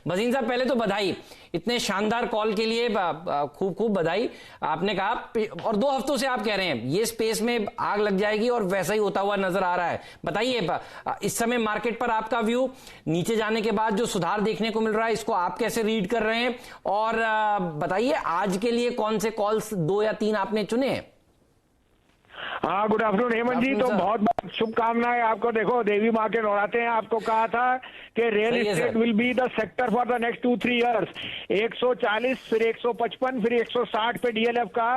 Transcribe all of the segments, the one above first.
वसीम साहब पहले तो बधाई, इतने शानदार कॉल के लिए खूब खूब बधाई। आपने कहा और 2 हफ्तों से आप कह रहे हैं ये स्पेस में आग लग जाएगी और वैसा ही होता हुआ नजर आ रहा है। बताइए इस समय मार्केट पर आपका व्यू, नीचे जाने के बाद जो सुधार देखने को मिल रहा है इसको आप कैसे रीड कर रहे हैं, और बताइए आज के लिए कौन से कॉल्स 2 या 3 आपने चुने हैं? हाँ, गुड आफ्टरनून हेमंत जी। तो बहुत बहुत शुभकामनाएं आपको। देखो, देवी माँ के नवराते हैं। आपको कहा था कि real estate will be the sector for the next 2-3 years. 140, फिर 155, फिर 160 पे डीएलएफ का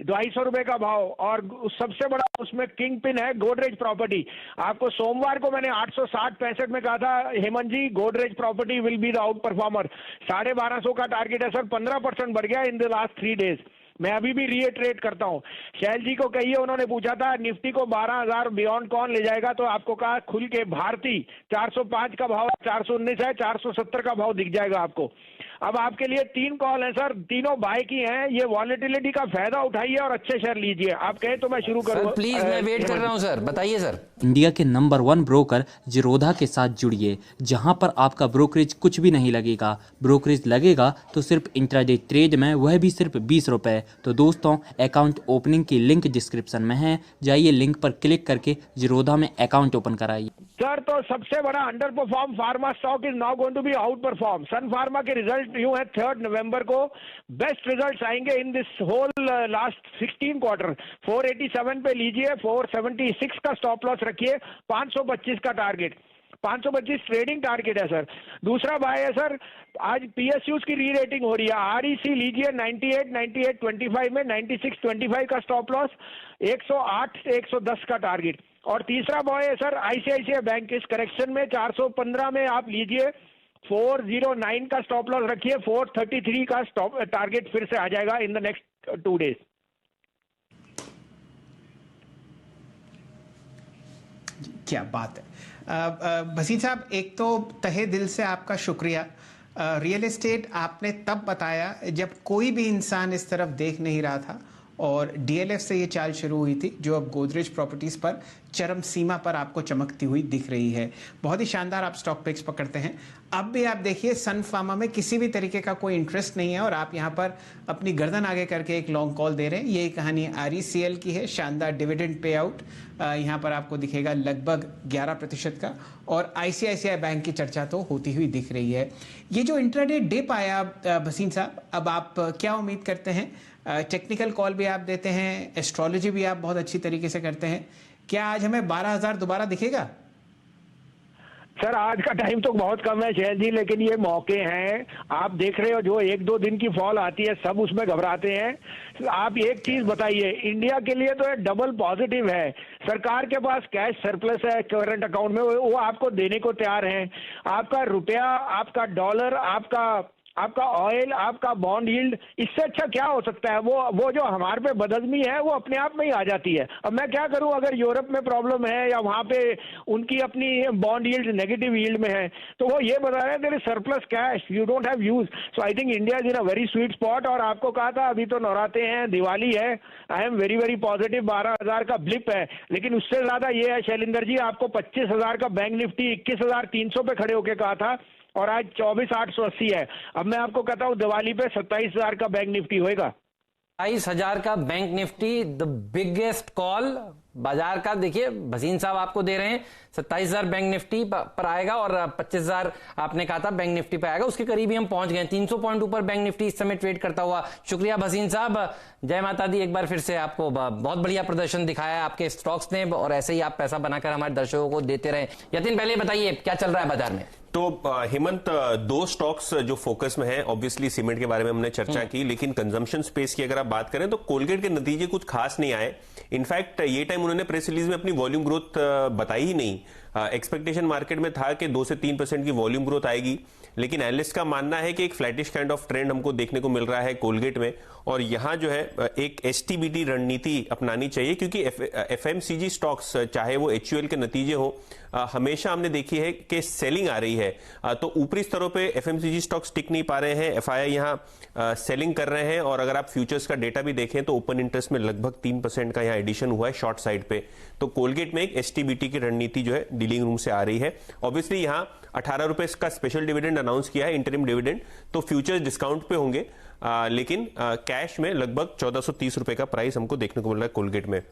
250 रुपए का भाव, और सबसे बड़ा उसमें किंग पिन है गोदरेज प्रॉपर्टी। आपको सोमवार को मैंने 860-65 में कहा था Hemant ji, Godrej property will be the outperformer. 1250 का टारगेट है सर, 15% बढ़ गया इन द लास्ट 3 डेज। मैं अभी भी रीइटरेट करता हूं। शैल जी को कहिए, उन्होंने पूछा था निफ्टी को 12,000 बियॉन्ड कौन ले जाएगा, तो आपको कहा खुल के भारती 405 का भाव, 419 है, 470 का भाव दिख जाएगा आपको। अब आपके लिए 3 कॉल हैं सर, तीनों बाय की हैं। ये वॉलेटिलिटी का फायदा उठाइए और अच्छे शेयर लीजिए। आप कहें तो मैं शुरू करूं? प्लीज, मैं वेट कर रहा हूं सर, बताइए सर। इंडिया के नंबर 1 ब्रोकर जीरोधा के साथ जुड़िए, जहां पर आपका ब्रोकरेज कुछ भी नहीं लगेगा। ब्रोकरेज लगेगा तो सिर्फ इंट्राडे ट्रेड में, वह भी सिर्फ 20 रुपए। तो दोस्तों, अकाउंट ओपनिंग की लिंक डिस्क्रिप्शन में है, जाइए लिंक पर क्लिक करके जीरोधा में अकाउंट ओपन कराइए। सर, तो सबसे बड़ा under perform pharma stock is now going to be out perform. Sun pharma के रिजल्ट यूं है 3 नवंबर को बेस्ट रिजल्ट्स आएंगे in this whole last 16 quarter. 487 पे लीजिए, 476 का स्टॉप लॉस रखिए, 525 का टारगेट, 525 ट्रेडिंग टारगेट है सर। दूसरा बाय है सर, आज पीएसयूज की री रेटिंग हो रही है। आरईसी लीजिए 98-25 में, 96-25 का स्टॉप लॉस, 108 से 110 का टारगेट। और तीसरा बॉय है सर आईसीआईसीआई बैंक, इस करेक्शन में 415 में आप लीजिए, 409 का स्टॉप लॉस रखिए, 433 का स्टॉप टारगेट फिर से आ जाएगा इन द नेक्स्ट 2 डेज। क्या बात है भसीन साहब, एक तो तहे दिल से आपका शुक्रिया। रियल एस्टेट आपने तब बताया जब कोई भी इंसान इस तरफ देख नहीं रहा था, और डीएलएफ से ये चाल शुरू हुई थी जो अब गोदरेज प्रॉपर्टीज़ पर चरम सीमा पर आपको चमकती हुई दिख रही है। बहुत ही शानदार आप स्टॉक पिक्स पकड़ते हैं। अब भी आप देखिए, सन फार्मा में किसी भी तरीके का कोई इंटरेस्ट नहीं है और आप यहाँ पर अपनी गर्दन आगे करके एक लॉन्ग कॉल दे रहे हैं। ये कहानी आरईसीएल की है। शानदार डिविडेंड पे आउट यहाँ पर आपको दिखेगा लगभग 11% का, और आईसीआईसीआई बैंक की चर्चा तो होती हुई दिख रही है। ये जो इंट्राडे डिप आया भसीन साहब, अब आप क्या उम्मीद करते हैं? टेक्निकल कॉल भी आप देते हैं, एस्ट्रोलॉजी भी आप बहुत अच्छी तरीके से करते हैं। क्या आज हमें 12,000 दोबारा दिखेगा? सर, आज का टाइम तो बहुत कम है शैल जी, लेकिन ये मौके हैं। आप देख रहे हो जो 1-2 दिन की फॉल आती है, सब उसमें घबराते हैं। आप एक चीज बताइए, इंडिया के लिए तो डबल पॉजिटिव है। सरकार के पास कैश सरप्लस है करंट अकाउंट में, वो आपको देने को तैयार है। आपका रुपया, आपका डॉलर, आपका ऑयल, आपका बॉन्ड यील्ड, इससे अच्छा क्या हो सकता है? वो जो हमारे पे बदअज़मी है वो अपने आप में ही आ जाती है। अब मैं क्या करूं अगर यूरोप में प्रॉब्लम है या वहां पे उनकी अपनी बॉन्ड यील्ड नेगेटिव यील्ड में है, तो वो ये बता रहे हैं there is surplus cash, you don't have use. So I think India is in a very sweet spot. और आपको कहा था अभी तो नवराते हैं, दिवाली है, I am very very positive. 12,000 का ब्लिप है, लेकिन उससे ज्यादा ये है शैलेंद्र जी, आपको 25,000 का बैंक निफ्टी 21,300 पे खड़े होके कहा था, और आज 24,880 है। अब मैं आपको कहता हूं दिवाली पे 27,000 का बैंक निफ्टी होएगा। 27,000 का bank Nifty, the biggest call बाजार का। देखिए भसीन साहब आपको दे रहे हैं 27,000 बैंक निफ्टी पर आएगा, और 25,000 आपने कहा था बैंक निफ्टी पर आएगा। उसके करीब ही हम पहुंच गए। 300 पॉइंट ऊपर बैंक निफ्टी इस समय ट्रेड करता हुआ। शुक्रिया भसीन साहब, जय माता दी। एक बार फिर से आपको बहुत बढ़िया प्रदर्शन दिखाया आपके स्टॉक्स ने, और ऐसे ही आप पैसा बनाकर हमारे दर्शकों को देते रहे। यतिन, पहले बताइए क्या चल रहा है बाजार में? तो हेमंत, 2 स्टॉक्स जो फोकस में है, ऑब्वियसली सीमेंट के बारे में हमने चर्चा की, लेकिन कंजम्पशन स्पेस की अगर आप बात करें तो कोलगेट के नतीजे कुछ खास नहीं आए। इनफैक्ट ये टाइम उन्होंने प्रेस रिलीज में अपनी वॉल्यूम ग्रोथ बताई ही नहीं। एक्सपेक्टेशन मार्केट में था कि 2 से 3% की वॉल्यूम ग्रोथ आएगी, लेकिन एनालिस्ट का मानना है कि एक फ्लैटिश काइंड ऑफ ट्रेंड हमको देखने को मिल रहा है कोलगेट में। और यहां जो है एक एसटीबीटी रणनीति अपनानी चाहिए, क्योंकि एफएमसीजी स्टॉक्स चाहे वो एचयूएल के नतीजे हो, हमेशा हमने देखी है कि सेलिंग आ रही है। तो ऊपरी स्तरों पे एफएमसीजी स्टॉक्स टिक नहीं पा रहे हैं, एफआईआई यहां सेलिंग कर रहे हैं। और अगर आप फ्यूचर्स का डेटा भी देखें तो ओपन इंटरेस्ट में लगभग 3% का यहां एडिशन हुआ है शॉर्ट साइड पे। तो कोलगेट में एक एसटीबीटी की रणनीति जो है डीलिंग रूम से आ रही है। ऑब्वियसली यहां 18 रुपए का स्पेशल डिविडेंड अनाउंस किया है, इंटरिम डिविडेंड, तो फ्यूचर्स डिस्काउंट पे होंगे, लेकिन कैश में लगभग 1430 रुपए का प्राइस हमको देखने को मिल रहा है कोलगेट में।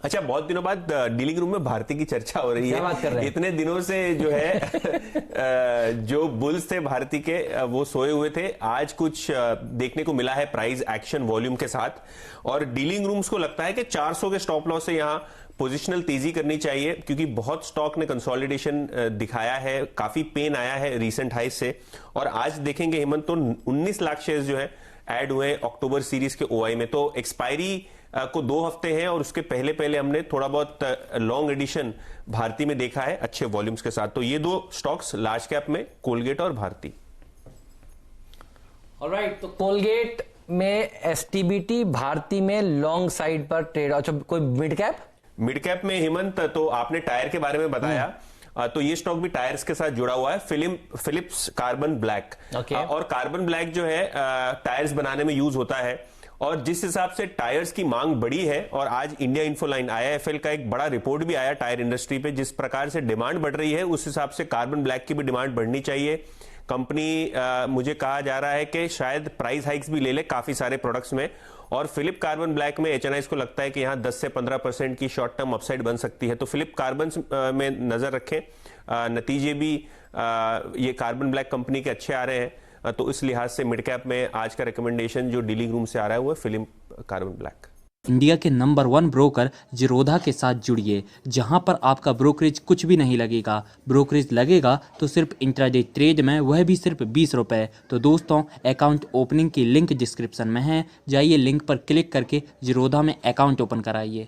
अच्छा, बहुत दिनों बाद डीलिंग रूम में भारती की चर्चा हो रही है। बात कर रहे हैं? इतने दिनों से जो है जो बुल्स थे भारती के वो सोए हुए थे। आज कुछ देखने को मिला है प्राइस एक्शन वॉल्यूम के साथ, और डीलिंग रूम्स को लगता है कि 400 के स्टॉप लॉस से यहां पोजिशनल तेजी करनी चाहिए, क्योंकि बहुत स्टॉक ने कंसोलिडेशन दिखाया है, काफी पेन आया है रीसेंट हाई से। और आज देखेंगे हेमंत तो 19 लाख शेयर्स जो है ऐड हुए अक्टूबर सीरीज के ओआई में। तो एक्सपायरी को 2 हफ्ते हैं और उसके पहले पहले हमने थोड़ा बहुत लॉन्ग एडिशन भारती में देखा है अच्छे वॉल्यूम्स के साथ। तो ये 2 स्टॉक्स लार्ज कैप में, कोलगेट और भारती। ऑलराइट, तो कोलगेट में एसटीबीटी, भारती में लॉन्ग साइड पर ट्रेड। अच्छा, कोई मिड कैप में हेमंत, तो आपने टायर के बारे में बताया, तो ये स्टॉक भी टायर्स के साथ जुड़ा हुआ है, फिलिप्स कार्बन ब्लैक। और कार्बन ब्लैक जो है टायर्स बनाने में यूज होता है, और जिस हिसाब से टायर्स की मांग बढ़ी है, और आज इंडिया इन्फोलाइन IIFL का एक बड़ा रिपोर्ट भी आया टायर इंडस्ट्री पे, जिस प्रकार से डिमांड बढ़ रही है उस हिसाब से कार्बन ब्लैक की भी डिमांड बढ़नी चाहिए। कंपनी मुझे कहा जा रहा है कि शायद प्राइस हाइक्स भी ले ले काफी सारे प्रोडक्ट्स में, और फिलिप कार्बन ब्लैक में एचएनआईज को लगता है कि यहां 10 से 15% की शॉर्ट टर्म अपसाइड बन सकती है। तो फिलिप कार्बन में नजर रखें, नतीजे भी ये कार्बन ब्लैक कंपनी के अच्छे आ रहे हैं। तो इस लिहाज से मिड कैप में आज का रिकमेंडेशन जो डीलिंग रूम से आ रहा है वो है फिलिप कार्बन ब्लैक। इंडिया के नंबर 1 ब्रोकर जिरोधा के साथ जुड़िए, जहां पर आपका ब्रोकरेज कुछ भी नहीं लगेगा। ब्रोकरेज लगेगा तो सिर्फ इंट्राडे ट्रेड में, वह भी सिर्फ 20 रुपए। तो दोस्तों, अकाउंट ओपनिंग की लिंक डिस्क्रिप्शन में है, जाइए लिंक पर क्लिक करके जिरोधा में अकाउंट ओपन कराइए।